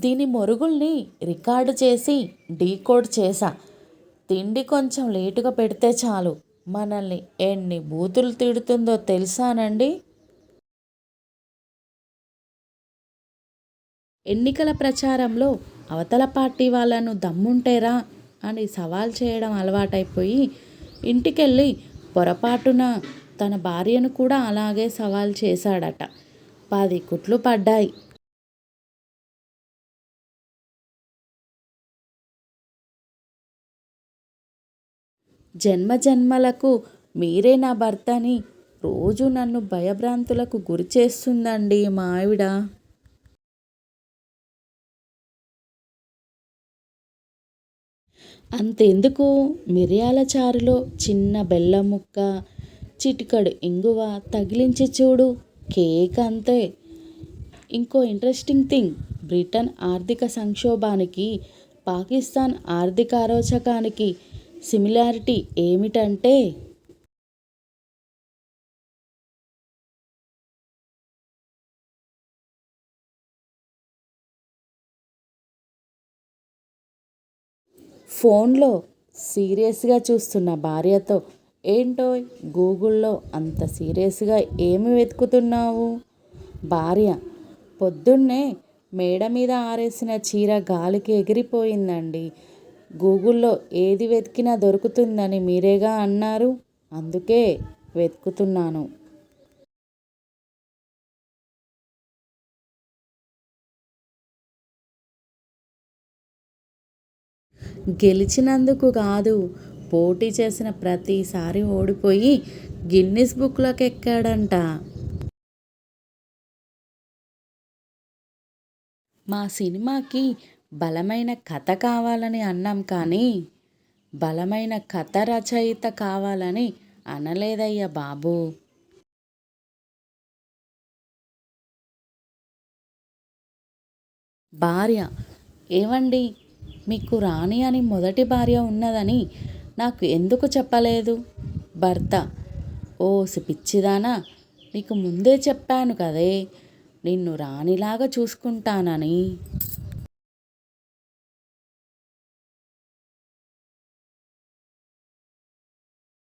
దీని మొరుగుల్ని రికార్డు చేసి డీకోడ్ చేశా. తిండి కొంచెం లేటుగా పెడితే చాలు మనల్ని ఎన్ని బూతులు తిడుతుందో తెలుసానండి. ఎన్నికల ప్రచారంలో అవతల పార్టీ వాళ్ళను దమ్ముంటేరా అని సవాల్ చేయడం అలవాటైపోయి ఇంటికెళ్ళి పొరపాటున తన భార్యను కూడా అలాగే సవాల్ చేశాడట. 10 కుట్లు పడ్డాయి. జన్మజన్మలకు మీరే నా భర్తని రోజు నన్ను భయభ్రాంతులకు గురి చేస్తుందండి మా ఆవిడ. అంతెందుకు, మిరియాల చారులో చిన్న బెల్లం ముక్క, చిటికడు ఇంగువ తగిలించి చూడు, కేక్ అంతే. ఇంకో ఇంట్రెస్టింగ్ థింగ్, బ్రిటన్ ఆర్థిక సంక్షోభానికి పాకిస్తాన్ ఆర్థిక అరోచకానికి సిమిలారిటీ ఏమిటంటే ఫోన్లో సీరియస్గా చూస్తున్న భార్యతో, ఏంటోయ్ గూగుల్లో అంత సీరియస్గా ఏమి వెతుకుతున్నావు? భార్య, పొద్దున్నే మేడ మీద ఆరేసిన చీర గాలికి ఎగిరిపోయిందండి. గూగుల్లో ఏది వెతికినా దొరుకుతుందని మీరేగా అన్నారు, అందుకే వెతుకుతున్నాను. గెలిచినందుకు కాదు, పోటీ చేసిన ప్రతిసారి ఓడిపోయి గిన్నిస్ బుక్లోకి ఎక్కాడంట. మా సినిమాకి బలమైన కథ కావాలని అన్నాం కానీ బలమైన కథ రచయిత కావాలని అనలేదయ్య బాబు. భార్య, ఏవండి, మీకు రాణి అని మొదటి భార్య ఉన్నదని నాకు ఎందుకు చెప్పలేదు? భర్త, ఓసి పిచ్చిదానా, నీకు ముందే చెప్పాను కదే నిన్ను రాణిలాగా చూసుకుంటానని.